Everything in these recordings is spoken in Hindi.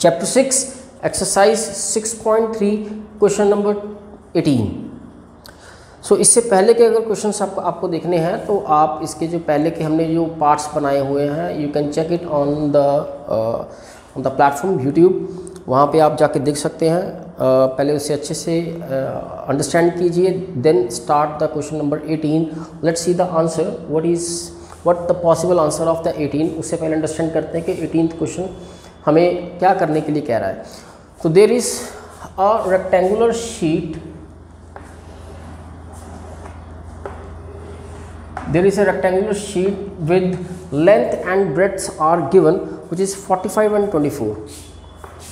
Chapter 6 exercise 6.3 question number 18। सो इससे पहले के अगर क्वेश्चंस आपको देखने हैं तो आप इसके जो पहले के हमने जो पार्ट्स बनाए हुए हैं you can check it on the platform YouTube, वहाँ पे आप जाके देख सकते हैं। पहले उसे अच्छे से अंडरस्टैंड कीजिए, then start the question number 18। Let's see the answer, what the possible answer of the 18। उससे पहले अंडरस्टैंड करते हैं कि 18th क्वेश्चन हमें क्या करने के लिए कह रहा है। तो there is a rectangular sheet, there is a rectangular sheet with length and breadth are given, which is 45 and 24,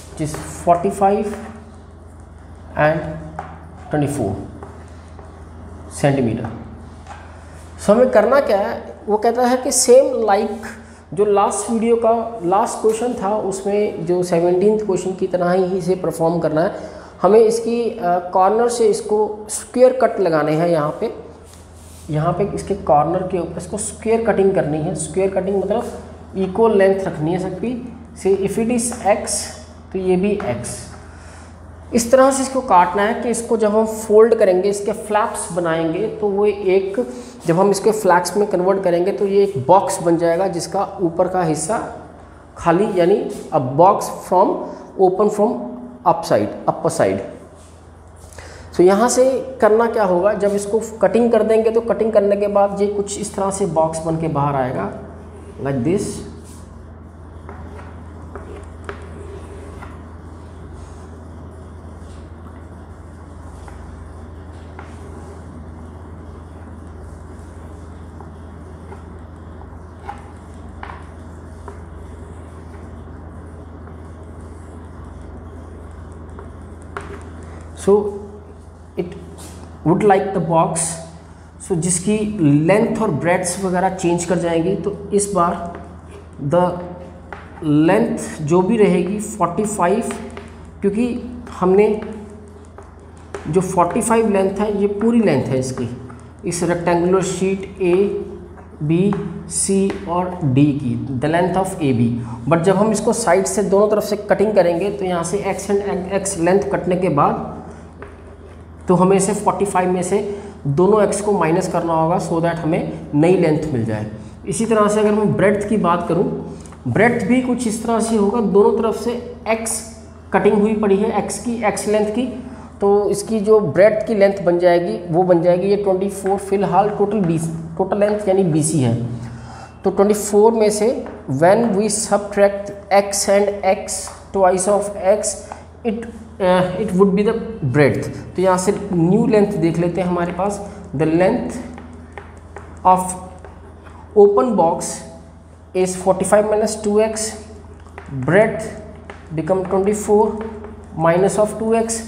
which is 45 and 24 सेंटीमीटर। सो हमें करना क्या है, वो कहता है कि सेम लाइक जो लास्ट वीडियो का लास्ट क्वेश्चन था उसमें जो 17th क्वेश्चन की तरह ही इसे परफॉर्म करना है। हमें इसकी कॉर्नर से इसको स्क्वायर कट लगाने हैं। यहाँ पे इसके कॉर्नर के ऊपर इसको स्क्वायर कटिंग करनी है। स्क्वायर कटिंग मतलब इक्वल लेंथ रखनी है सबकी। से इफ़ इट इज़ x तो ये भी x। इस तरह से इसको काटना है कि इसको जब हम फोल्ड करेंगे, इसके फ्लैप्स बनाएंगे तो वो एक, जब हम इसके फ्लैप्स में कन्वर्ट करेंगे तो ये एक बॉक्स बन जाएगा जिसका ऊपर का हिस्सा खाली, यानी अ box from open from upper side. तो यहाँ से करना क्या होगा, जब इसको कटिंग कर देंगे तो कटिंग करने के बाद ये कुछ इस तरह से बॉक्स बन के बाहर आएगा, like this. So it would like the box. So जिसकी लेंथ और ब्रेड्थ वगैरह चेंज कर जाएंगी। तो इस बार द लेंथ जो भी रहेगी 45, क्योंकि हमने जो 45 लेंथ है ये पूरी लेंथ है इसकी, इस rectangular sheet A, B, C और D की, the length of AB। But जब हम इसको साइड से दोनों तरफ से कटिंग करेंगे तो यहाँ से x एंड x लेंथ कटने के बाद तो हमें से 45 में से दोनों x को माइनस करना होगा सो दैट हमें नई लेंथ मिल जाए। इसी तरह से अगर मैं ब्रेड्थ की बात करूं, ब्रेड्थ भी कुछ इस तरह से होगा। दोनों तरफ से x कटिंग हुई पड़ी है x लेंथ की, तो इसकी जो ब्रेड्थ की लेंथ बन जाएगी वो बन जाएगी ये 24। फिलहाल टोटल लेंथ यानी BC है। तो 24 में से when we subtract x and x twice of x it would be the breadth. तो यहाँ से न्यू लेंथ देख लेते हैं हमारे पास। The length of open box is 45 minus 2x, breadth become 24 minus of 2x,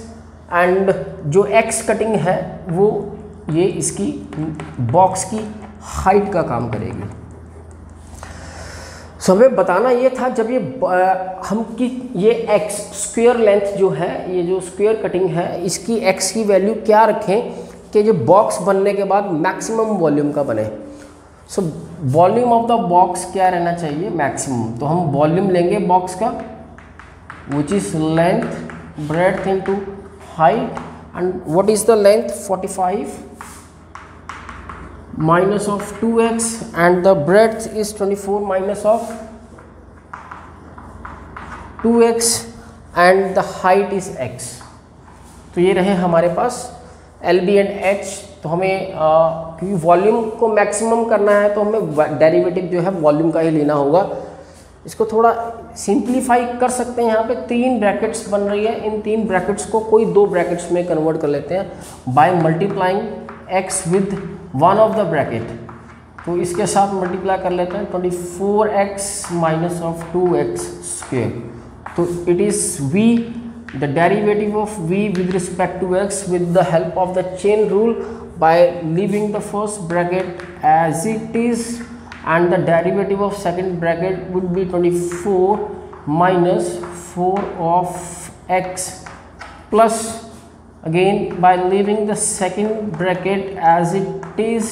and जो x कटिंग है वो ये इसकी बॉक्स की हाइट का काम करेगी। सो हमें बताना ये था, जब ये x स्क्वायर लेंथ जो है, ये जो स्क्वायर कटिंग है, इसकी x की वैल्यू क्या रखें कि जो बॉक्स बनने के बाद मैक्सिमम वॉल्यूम का बने। So volume of the box क्या रहना चाहिए, मैक्सिमम। तो हम वॉल्यूम लेंगे बॉक्स का, which is length breadth into height, and what is the length 45 minus of 2x and the breadth is 24 minus of 2x and the height is x। तो ये रहे हमारे पास LB एंड H। तो हमें क्योंकि वॉल्यूम को मैक्सिमम करना है तो हमें डेरिवेटिव जो है वॉल्यूम का ही लेना होगा। इसको थोड़ा सिंप्लीफाई कर सकते हैं। यहाँ पे 3 ब्रैकेट्स बन रही है, इन 3 ब्रैकेट्स को कोई 2 ब्रैकेट्स में कन्वर्ट कर लेते हैं by multiplying x with one of the bracket. तो इसके साथ मल्टीप्लाई कर लेते हैं 24x minus of 2x square. तो it is v, the derivative of v with respect to x with the help of the chain rule by leaving the first bracket as it is, and the derivative of second bracket would be 24 minus 4 of x plus again by leaving the second bracket as it is,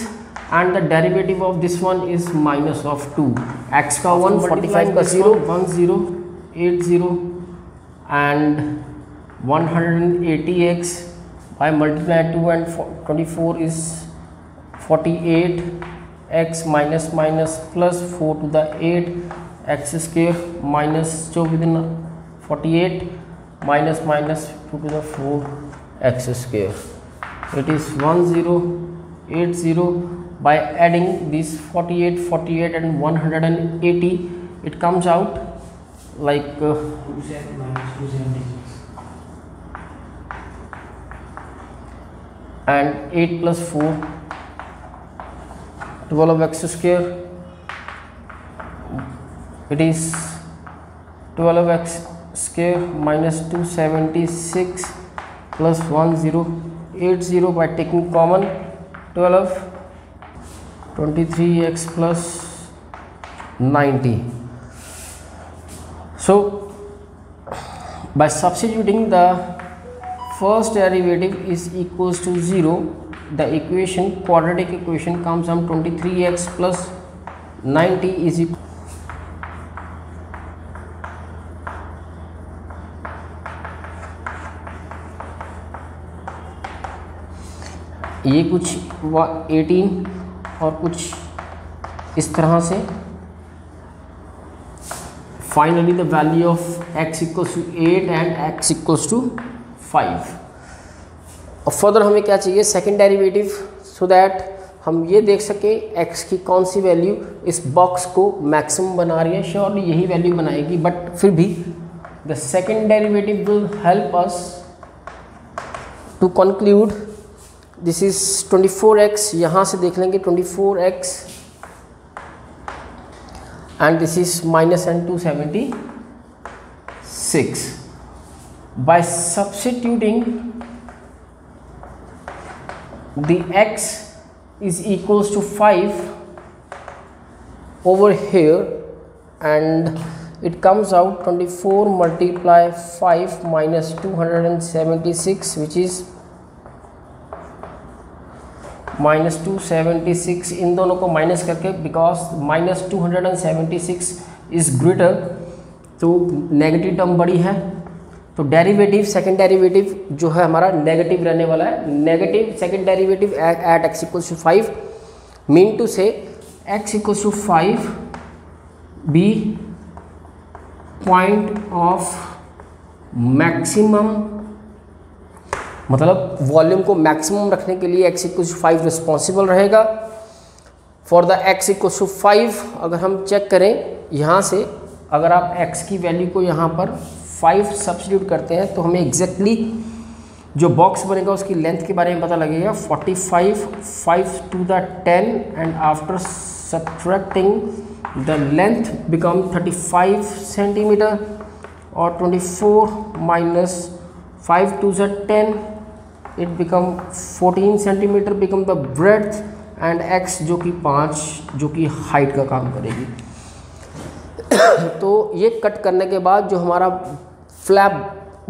and the derivative of this one is minus of 2 x का 1, 45 का 0, 1 0 8 0 and 180x by multiply 2 and 24 is 48x minus minus plus 4 to the 8 x square minus जो within 48 minus minus 2 to the 4 x square. It is 1080. By adding these 48, 48 and 180, it comes out like 2 and 8 plus 4 12x square. It is 12x square minus 276 plus 1080 by taking common 12 23x plus 90. So by substituting the first derivative is equals to 0, the equation, quadratic equation comes from 23x plus 90 is equal ये कुछ 18 और कुछ इस तरह से. Finally the value of x equals to 8 and x equals to 5. और फर्दर हमें क्या चाहिए, सेकेंड डेरिवेटिव, सो दैट हम ये देख सकें x की कौन सी वैल्यू इस बॉक्स को मैक्सिमम बना रही है. श्योरली यही वैल्यू बनाएगी, बट फिर भी the second derivative will help us to conclude. This is 24x, यहाँ से देख लेंगे 24x and this is minus and 276. By substituting the x is equals to 5 over here, and it comes out 24 multiply 5 minus 276, which is minus 276. इन दोनों को माइनस करके, बिकॉज minus 276 इज ग्रेटर, तो नेगेटिव टर्म बड़ी है, तो डेरिवेटिव, सेकेंड डेरिवेटिव जो है हमारा नेगेटिव रहने वाला है. Negative second derivative at x equals to 5 mean to say x equals to 5 be point of maximum, मतलब वॉल्यूम को मैक्सिमम रखने के लिए x इक्वल्स टू 5 रिस्पॉन्सिबल रहेगा. For the x equals to 5 अगर हम चेक करें यहाँ से, अगर आप x की वैल्यू को यहाँ पर 5 सब्स्टिट्यूट करते हैं तो हमें एग्जैक्टली जो बॉक्स बनेगा उसकी लेंथ के बारे में पता लगेगा. 45 5 to the 10 and after subtracting the length become 35 centimetre, और 24 minus 5 to the 10 it become 14 centimetre become the breadth, and x जो कि 5 जो कि हाइट का काम करेगी. तो ये कट करने के बाद जो हमारा फ्लैप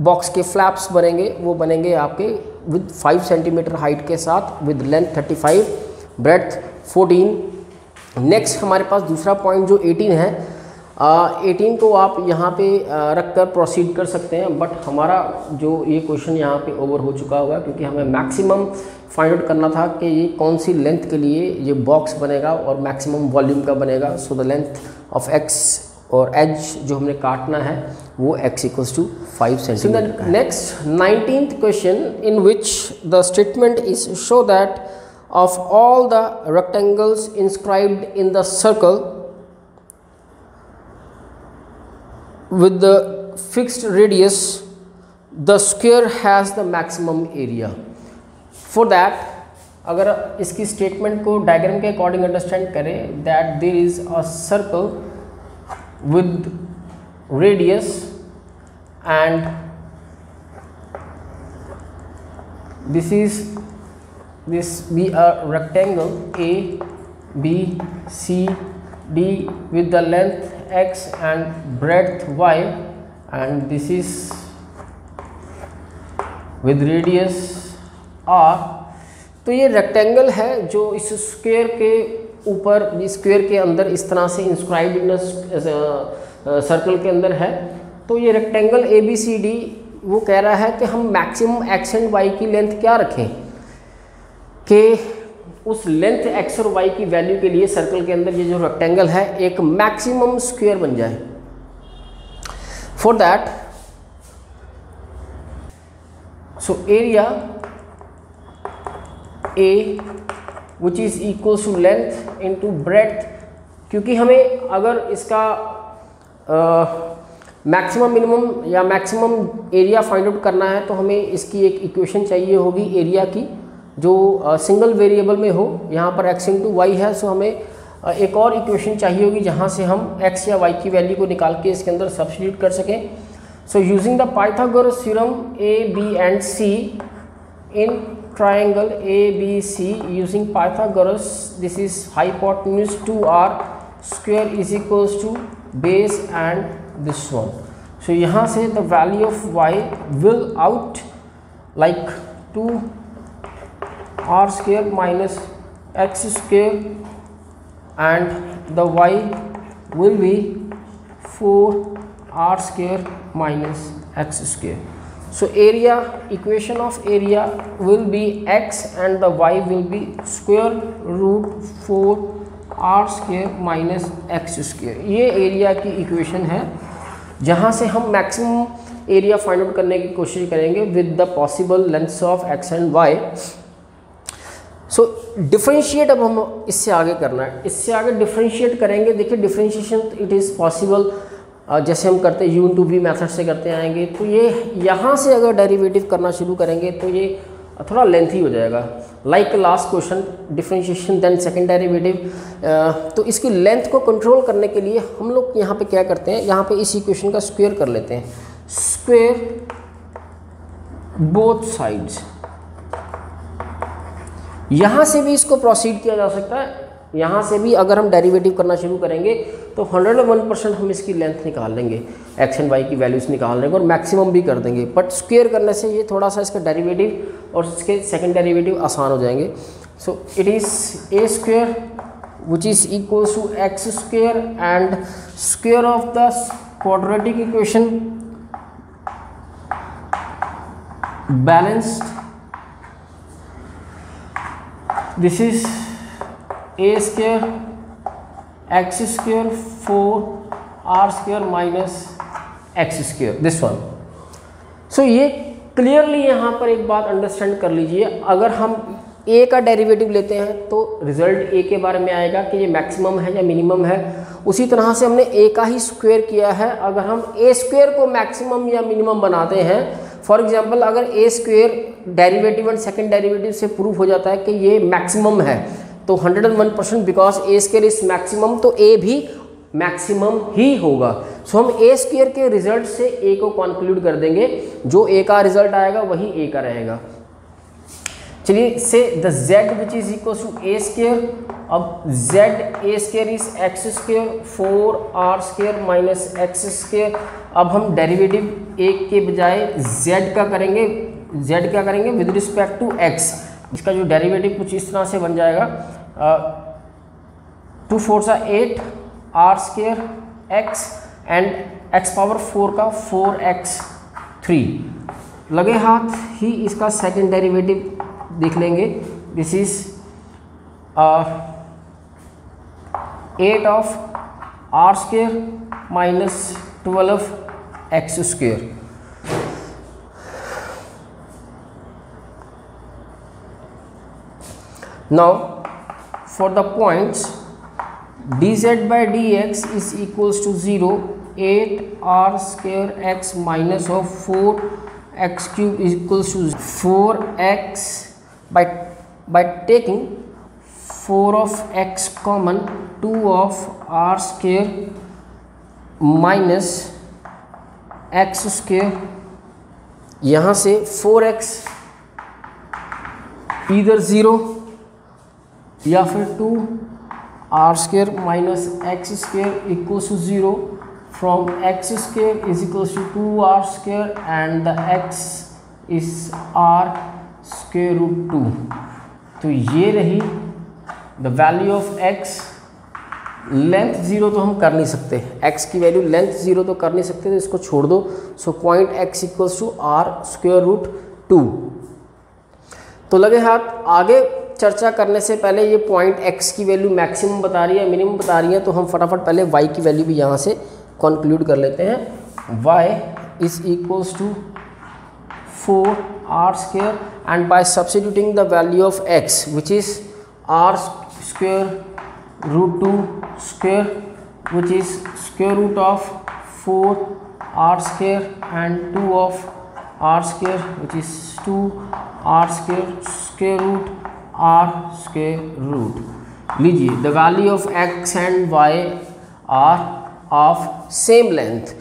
बॉक्स के फ्लैप्स बनेंगे वो बनेंगे आपके विद 5 सेंटीमीटर हाइट के साथ, विद लेंथ 35, ब्रेड्थ 14. नेक्स्ट हमारे पास दूसरा पॉइंट जो 18 है, 18 को आप यहाँ पे रख कर प्रोसीड कर सकते हैं, बट हमारा जो ये क्वेश्चन यहाँ पे ओवर हो चुका होगा, क्योंकि हमें मैक्सिमम फाइंड आउट करना था कि ये कौन सी लेंथ के लिए ये बॉक्स बनेगा और मैक्सिमम वॉल्यूम का बनेगा. So the length of x और एज जो हमने काटना है वो x equals to 5 centimetre. Next 19th question in which the statement is show that of all the rectangles inscribed in the circle with the fixed radius the square has the maximum area. For that, अगर इसकी स्टेटमेंट को डायग्राम के अकॉर्डिंग अंडरस्टैंड करें, that there is a circle with radius and this be a rectangle A B C D with the length x and breadth y, and this is with radius r. तो ये रेक्टेंगल है जो इस स्क्वायर के ऊपर, स्क्वायर के अंदर इस तरह से इंस्क्राइब्ड इन सर्कल के अंदर है. तो ये रेक्टेंगल ABCD वो कह रहा है कि हम मैक्सिमम एक्स एंड वाई की लेंथ क्या रखें कि उस लेंथ एक्स और वाई की वैल्यू के लिए सर्कल के अंदर ये जो रेक्टेंगल है एक मैक्सिमम स्क्वायर बन जाए। For that so area A which is equal to length into breadth, क्योंकि हमें अगर इसका मैक्सिमम मिनिमम या मैक्सिमम एरिया फाइंड आउट करना है तो हमें इसकी एक इक्वेशन चाहिए होगी एरिया की जो सिंगल वेरिएबल में हो। यहाँ पर x इंटू वाई है, सो हमें एक और इक्वेशन चाहिए होगी जहाँ से हम x या y की वैल्यू को निकाल के इसके अंदर सब्स्टिट्यूट कर सकें। So using the Pythagoras theorem A, B and C in triangle ABC using Pythagoras, this is hypotenuse 2r square is equals to base and this one. So यहाँ से the value of y will out like 2r square minus x square and the y will be 4r square minus x square. So area, equation of area will be x and the y will be square root 4r square minus x square. ये एरिया की इक्वेशन है जहाँ से हम मैक्सिमम एरिया फाइंड आउट करने की कोशिश करेंगे with the possible lengths of x and y. So differentiate अब हम इससे आगे करना है, इससे आगे डिफरेंशिएट करेंगे। देखिए डिफरेंशिएशन इट इज़ पॉसिबल जैसे हम करते हैं u इंटू वी मैथड से करते आएंगे, तो ये यहाँ से अगर डेरिवेटिव करना शुरू करेंगे तो ये थोड़ा लेंथी हो जाएगा। Like last question differentiation then second derivative, तो इसकी लेंथ को कंट्रोल करने के लिए हम लोग यहाँ पे क्या करते हैं, यहाँ पे इस इक्वेशन का स्क्वायर कर लेते हैं, स्क्वायर बोथ साइड्स। यहाँ से भी इसको प्रोसीड किया जा सकता है, यहाँ से भी अगर हम डेरिवेटिव करना शुरू करेंगे तो 101% हम इसकी लेंथ निकाल लेंगे, एक्स एंड वाई की वैल्यूज़ निकाल लेंगे और मैक्सिमम भी कर देंगे। बट स्क्वायर करने से ये थोड़ा सा इसका डेरिवेटिव और इसके सेकंड डेरिवेटिव आसान हो जाएंगे। So it is a square which is equal to x square and square of the quadratic equation balanced, this is a square x square 4r square minus x square this one. So ये क्लियरली यहाँ पर एक बात अंडरस्टैंड कर लीजिए, अगर हम a का डेरिवेटिव लेते हैं तो रिजल्ट a के बारे में आएगा कि ये मैक्सिमम है या मिनिमम है। उसी तरह से हमने a का ही स्क्वायर किया है, अगर हम a स्क्वायर को मैक्सिमम या मिनिमम बनाते हैं, फॉर एग्जांपल अगर a square derivative and second derivative से प्रूव हो जाता है कि ये मैक्सिमम है तो 101% because A square is maximum, तो ए भी मैक्सिमम ही होगा। सो हम ए स्क्वायर के रिजल्ट से ए को कॉन्क्लूड कर देंगे, जो ए का रिजल्ट आएगा वही ए का रहेगा। चलिए say the z which is equal to a square, अब z a square is x square 4r square minus x square. अब हम डेरिवेटिव ए के बजाय z का करेंगे, z क्या करेंगे विद रिस्पेक्ट टू x। इसका जो डेरिवेटिव कुछ इस तरह से बन जाएगा 2 4 8 r square x and x power 4 का 4x 3। लगे हाथ ही इसका सेकंड डेरिवेटिव देख लेंगे, this is 8 of r square minus 12 x square. Now for the points dz by dx is equals to 0, 8r square x minus of 4x cube is equals to 4x by taking 4 of x common, 2 of r square minus x square। यहाँ से 4x इधर 0 या फिर 2r square minus x square equals to 0 from x square is equals to 2r square and the x is r square root 2। तो ये रही the value of x length 0 तो हम कर नहीं सकते, x की वैल्यू लेंथ 0 तो कर नहीं सकते, तो इसको छोड़ दो। So point x equals to r square root 2। तो लगे हाथ, आगे चर्चा करने से पहले ये पॉइंट x की वैल्यू मैक्सिमम बता रही है, मिनिमम बता रही है, तो हम फटाफट पहले y की वैल्यू भी यहाँ से कंक्लूड कर लेते हैं। y is equals to 4r square and by substituting the value of x which is r square root 2 square which is square root of 4r square and 2 of r square which is 2r square square root r square root। लीजिए, the value of x and y are of same length।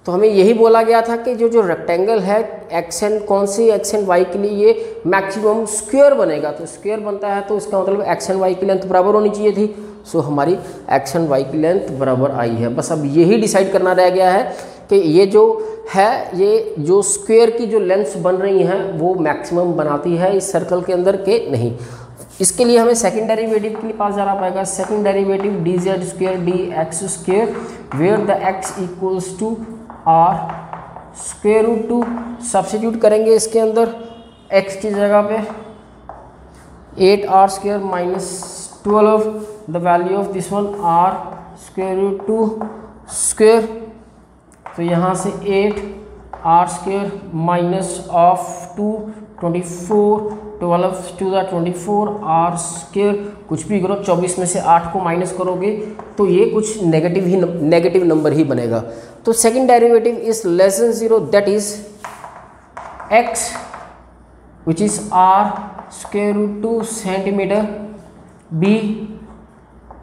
तो हमें यही बोला गया था कि जो रेक्टेंगल है एक्स एंड कौन सी एक्स एंड वाई के लिए ये मैक्सिमम स्क्वायर बनेगा, तो स्क्वायर बनता है तो इसका मतलब एक्स एंड वाई की लेंथ बराबर होनी चाहिए थी। सो हमारी एक्स एंड वाई की लेंथ बराबर आई है। बस अब यही डिसाइड करना रह गया है कि ये जो है, ये जो स्क्वायर की जो लेंथ्स बन रही हैं वो मैक्सिमम बनाती है इस सर्कल के अंदर के नहीं। इसके लिए हमें सेकंड डेरिवेटिव के पास जाना पड़ेगा। Second derivative d z square d x square where the x equals to r square root 2। Substitute करेंगे इसके अंदर, x की जगह पे 8r square minus 12 the value of this one r square root 2 square. तो यहाँ से 8r square minus of 2 24 12 to the 24 r square, कुछ भी करो 24 में से 8 को माइनस करोगे तो ये कुछ नेगेटिव नंबर ही बनेगा। तो second derivative is less than 0, that is x which is r square root 2 centimeter, b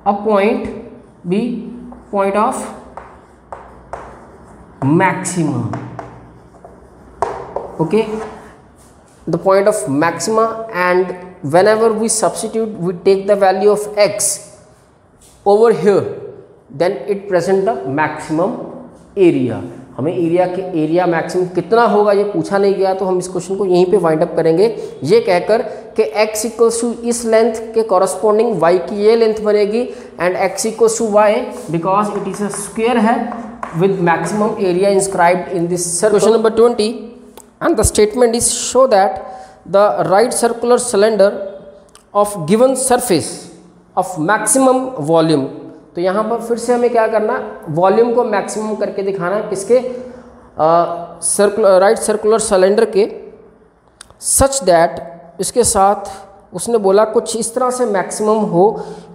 a point of maximum, okay, the point of maxima, and whenever we substitute we take the value of x over here, then it present the maximum area। हमें एरिया मैक्सिमम कितना होगा ये पूछा नहीं गया, तो हम इस क्वेश्चन को यहीं पे वाइंड अप करेंगे ये कहकर कि x इक्वल्स टू इस लेंथ के कॉरस्पॉन्डिंग y की ये लेंथ बनेगी and x equals to y because it is a square है with maximum area inscribed in this circle. Question number 20 and the statement is show that the right circular cylinder of given surface of maximum volume. तो यहाँ पर फिर से हमें क्या करना, वॉल्यूम को मैक्सिमम करके दिखाना है किसके, राइट सर्कुलर सिलेंडर के, सच दैट इसके साथ उसने बोला कुछ इस तरह से मैक्सिमम हो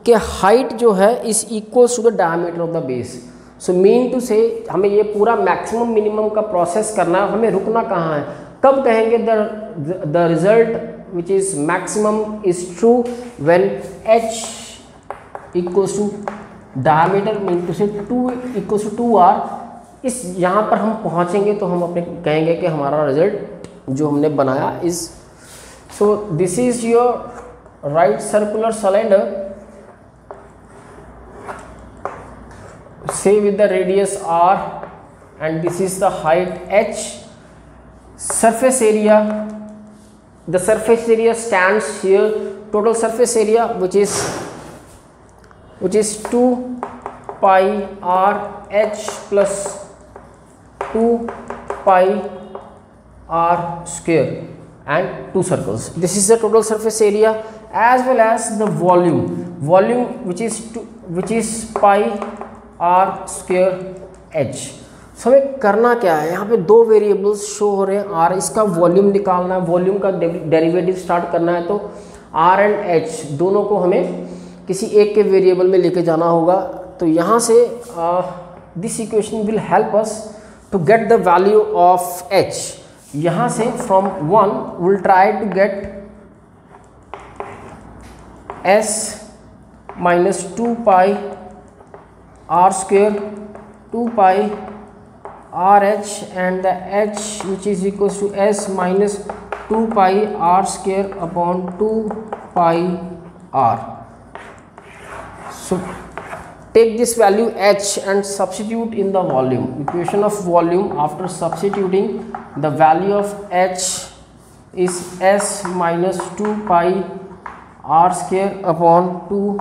कि हाइट जो है is equals to the diameter of the base. So mean to say हमें ये पूरा मैक्सिमम मिनिमम का प्रोसेस करना है, हमें रुकना कहाँ है, कब कहेंगे the result which is maximum is true when h equals to diameter mean to say 2 equals to 2r। इस यहाँ पर हम पहुँचेंगे तो हम अपने कहेंगे कि हमारा रिजल्ट जो हमने बनाया is, so this is your right circular cylinder say with the radius r and this is the height h, surface area, the surface area stands here, total surface area which is 2 pi r h plus 2 pi r square and 2 circles. This is the total surface area as well as the volume which is pi r square h। सो हमें करना क्या है, यहाँ पे दो वेरिएबल्स शो हो रहे हैं, r इसका वॉल्यूम निकालना है, वॉल्यूम का डेरिवेटिव स्टार्ट करना है, तो r एंड h दोनों को हमें किसी एक के वेरिएबल में लेके जाना होगा। तो यहाँ से this equation will help us to get the value of h। यहाँ से from 1 will try to get s minus 2 pi r square 2 pi RH and the h which is equals to s minus 2 pi r square upon 2 pi r. So take this value h and substitute in the volume equation of volume. After substituting, the value of h is s minus 2 pi r square upon 2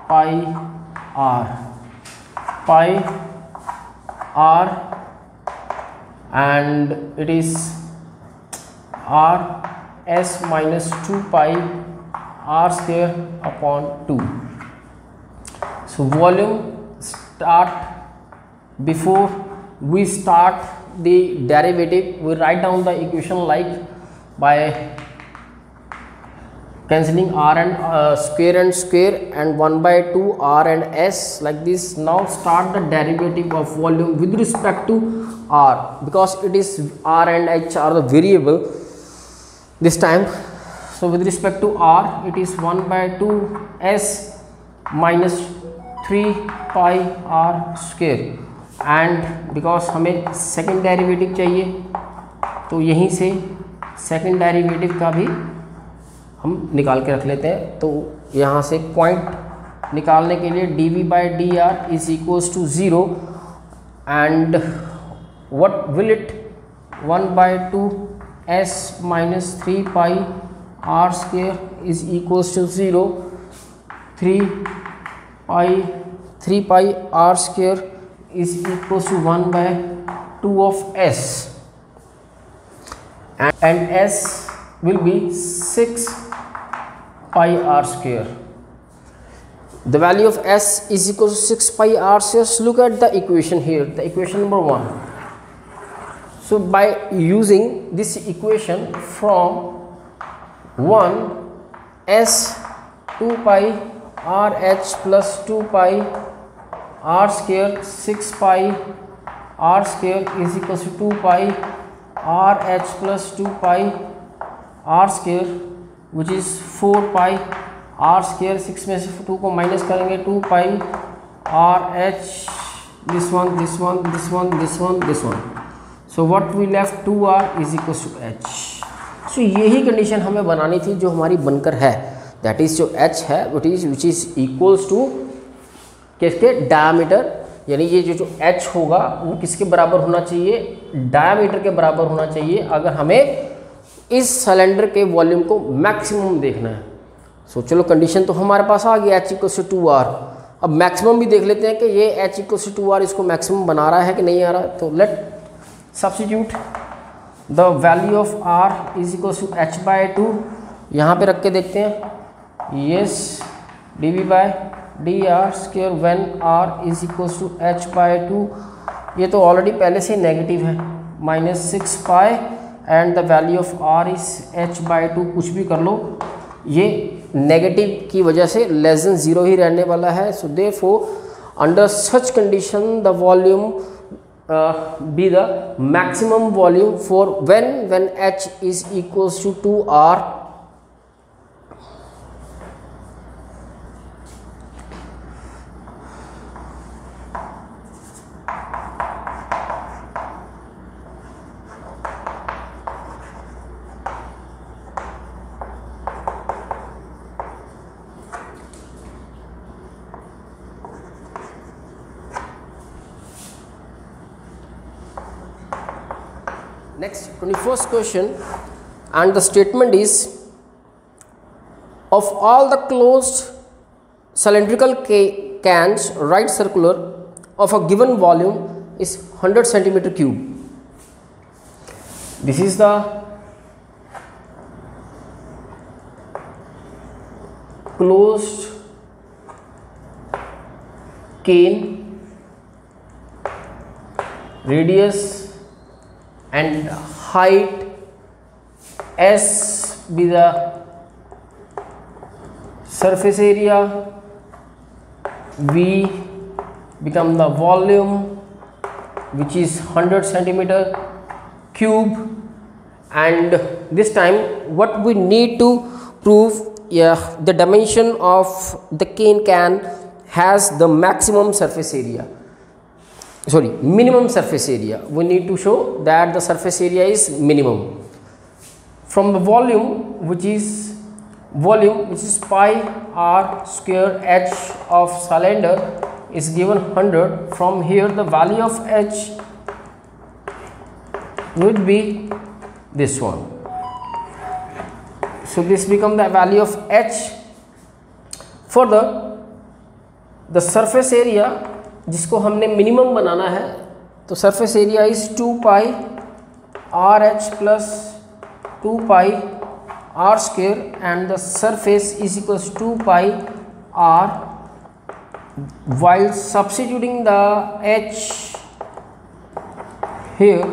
pi r. pi r, and it is r s minus 2 pi r square upon 2. So volume start, before we start the derivative, we write down the equation like by cancelling r and square and 1 by 2 r and s like this. Now start the derivative of volume with respect to r, because it is r and h are the variable this time. So with respect to r, it is 1 by 2 s minus 3 pi r square, and because हमें सेकेंड डेरिवेटिव चाहिए तो यहीं से सेकेंड डेरिवेटिव का भी हम निकाल के रख लेते हैं। तो यहाँ से पॉइंट निकालने के लिए dv by dr is equals to 0, and what will it 1 by 2 s minus 3 pi r square is equals to 0, 3 pi r square is equals to 1 by 2 of s, and s will be 6 pi r square. The value of s is equal to 6 pi r square. So look at the equation here, the equation number 1. So by using this equation from 1 s 2 pi r h plus 2 pi r square 6 pi r square is equals to 2 pi r h plus 2 pi r square, which is 4 pi r square, 6 में से 2 को माइनस करेंगे 2 pi r h, this one, this one, this one, this one, this one. So what we left 2r is equals to h. So यही कंडीशन हमें बनानी थी जो हमारी बनकर है, दैट इज जो h है विच इज इक्वल्स टू किसके, डायमीटर, यानी ये जो h होगा वो किसके बराबर होना चाहिए, डायमीटर के बराबर होना चाहिए अगर हमें इस सिलेंडर के वॉल्यूम को मैक्सिमम देखना है। सो चलो कंडीशन तो हमारे पास आ गया h इक्वल्स टू 2r। अब मैक्सिमम भी देख लेते हैं कि ये h इक्वल्स टू 2r इसको मैक्सिमम बना रहा है कि नहीं आ रहा है। तो let substitute the value of r is equals to h by 2, यहाँ पे रख के देखते हैं। Yes, dv by dr square when r is equals to h by 2, ये तो ऑलरेडी पहले से नेगेटिव है, minus 6 pi, and the value of r is h by 2, कुछ भी कर लो ये नेगेटिव की वजह से लेस देन 0 ही रहने वाला है। So therefore under such condition the volume be the maximum volume for when h is equals to 2r. Next, 21st question, and the statement is, of all the closed cylindrical cans, right circular of a given volume is 100 centimeter cube. This is the closed cane, radius and height S be the surface area, V become the volume which is 100 centimeter cube, and this time what we need to prove, the dimension of the cane can has the maximum surface area, minimum surface area. We need to show that the surface area is minimum from the volume which is pi r square h of cylinder is given 100. From here the value of h would be this one. So this become the value of h. Further, the surface area जिसको हमने मिनिमम बनाना है, तो surface area is 2 pi r h plus 2 pi r square and the surface is equals 2 pi r, while substituting the h here,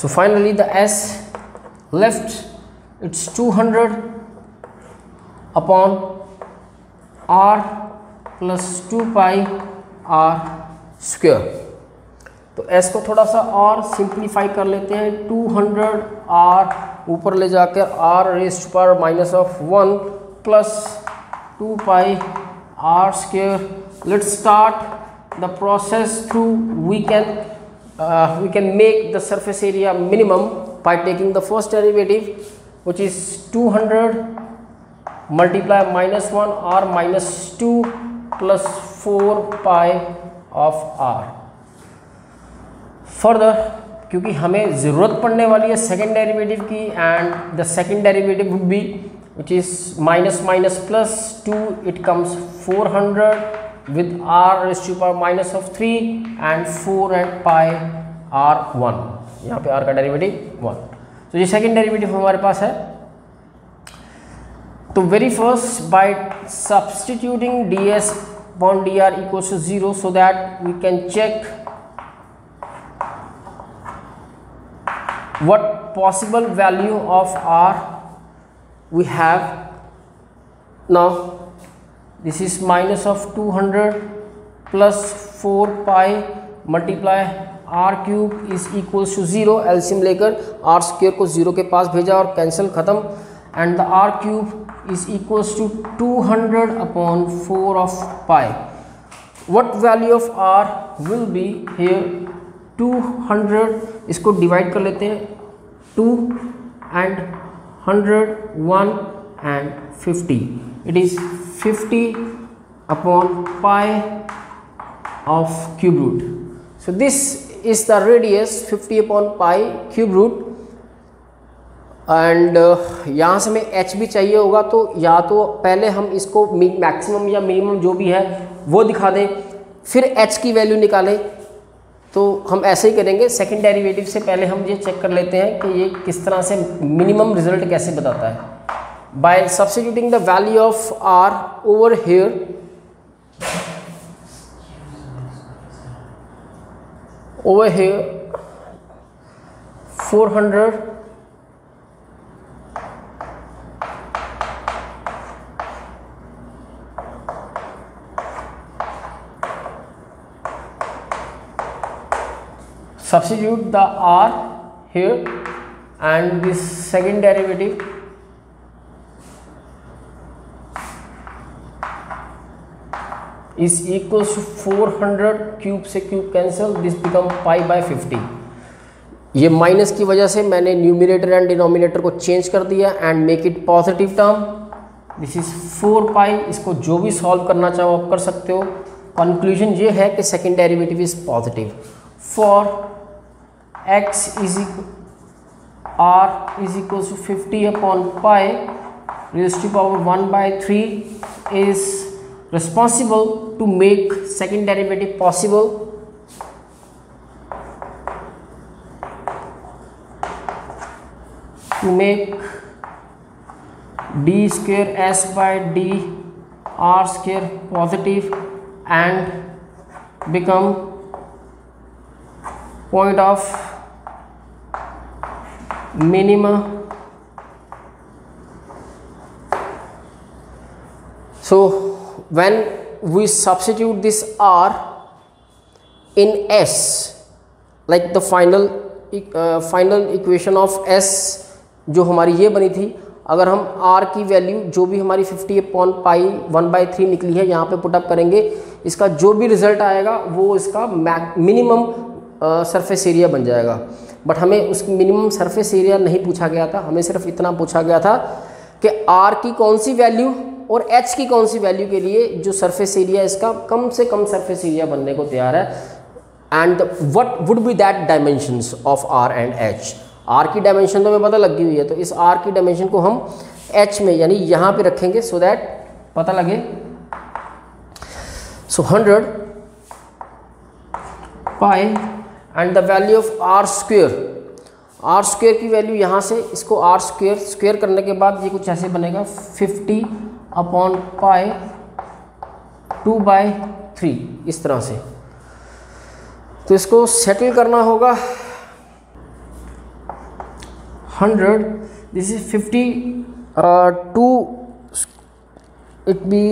so finally the s left, it's 200 upon r plus 2 pi r square। तो s को थोड़ा सा और सिंप्लीफाई कर लेते हैं, 200 r ऊपर ले जाकर r raise to power minus of 1 plus 2 pi r square. Let's start the process through we can make the surface area minimum by taking the first derivative, which is 200 multiply minus 1 r minus 2 plus 4 pi of r। Further क्योंकि हमें ज़रूरत पड़ने वाली है सेकेंड डेरिवेटिव की, and the second derivative would be which is minus minus plus 2, it comes 400 with r raise to power minus of 3 and 4 and pi r1, यहाँ पे r का डेरिवेटिव 1। तो ये सेकेंड डेरिवेटिव हमारे पास है। तो very first by substituting ds upon dr equals to 0 so that we can check what possible value of r we have. Now this is minus of 200 plus 4 pi multiply r cube is equals to 0, LCM लेकर r स्क्वायर को 0 के पास भेजा और कैंसिल ख़त्म, and the r cube is equals to 200 upon 4 of pi. What value of r will be here? 200, इसको डिवाइड कर लेते हैं, 2 and 100, 1 and 50, it is 50 upon pi of cube root. So this is the radius 50 upon pi cube root, and यहाँ से हमें h भी चाहिए होगा, तो या तो पहले हम इसको मैक्सिमम या मिनिमम जो भी है वो दिखा दें, फिर h की वैल्यू निकालें। तो हम ऐसे ही करेंगे, सेकंड डेरिवेटिव से पहले हम ये चेक कर लेते हैं कि ये किस तरह से मिनिमम रिजल्ट कैसे बताता है। Bye substituting the value of r over here, over here 400 substitute the r here and this second derivative is equals to 400 cube से cube cancel, this become pi by 50। ये माइनस की वजह से मैंने न्यूमिनेटर एंड डिनोमिनेटर को चेंज कर दिया and make it positive term, this is 4 पाई। इसको जो भी सॉल्व करना चाहो आप कर सकते हो। कंक्लूजन ये है कि second derivative is positive for x is r is equal to 50 upon pi raise to power 1/3 is responsible to make second derivative possible. To make d square s by d r square positive and become point of minima. So when we substitute this r in s, like the final equation of s जो हमारी ये बनी थी, अगर हम r की वैल्यू जो भी हमारी 50 अपॉन पाई 1/3 निकली है यहाँ पे पुटअप करेंगे, इसका जो भी रिजल्ट आएगा वो इसका मिनिमम सरफेस एरिया बन जाएगा। बट हमें उस मिनिमम सरफेस एरिया नहीं पूछा गया था, हमें सिर्फ इतना पूछा गया था कि r की कौन सी वैल्यू और h की कौन सी वैल्यू के लिए जो सरफेस एरिया इसका कम से कम सरफेस एरिया बनने को तैयार है, and what would be that dimensions of r and h। r की डायमेंशन तो हमें पता लगी हुई है, तो इस r की डायमेंशन को हम एच में यानी यहाँ पे रखेंगे सो दैट पता लगे। So 100 pi and the value of R square, R square की वैल्यू यहाँ से इसको आर स्क्वेयर करने के बाद ये कुछ ऐसे बनेगा 50 अपॉन पाई 2/3 इस तरह से। तो इसको सेटल करना होगा 100, this is 50 2 it be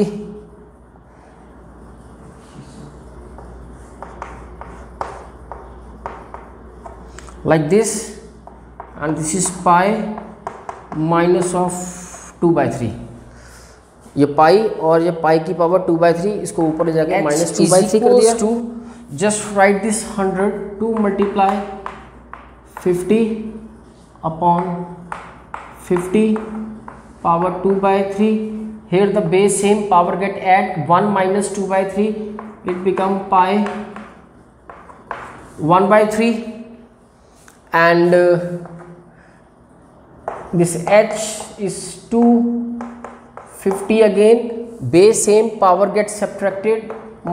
like this and this is pi minus of 2/3, ये पाई और ये पाई की पावर 2/3 इसको ऊपर ले जाके माइनस 2/3 कर दिया। To just write this 100 to multiply 50 upon 50 power 2/3, here the base same power get add 1 minus 2/3 it become pi 1/3 and this h is 250 again, base same power gets subtracted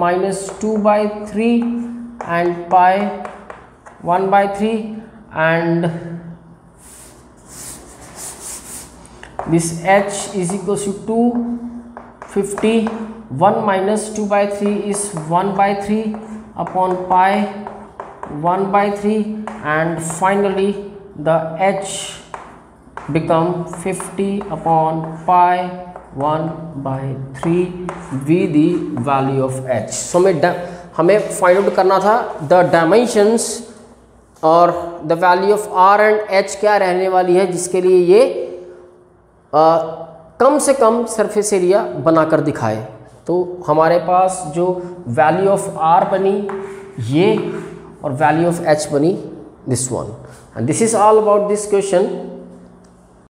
minus 2/3 and pi 1/3 and this h is equals to 250, 1 minus 2/3 is 1/3 upon pi 1/3 and finally the h become 50 upon pi 1/3 with the value of h। so हमें फाइंड आउट करना था द डायमेंशंस और the value of r and h क्या रहने वाली है, जिसके लिए ये कम से कम सरफेस एरिया बनाकर दिखाए। तो हमारे पास जो वैल्यू ऑफ r बनी ये और वैल्यू ऑफ h बनी this one, and this is all about this question.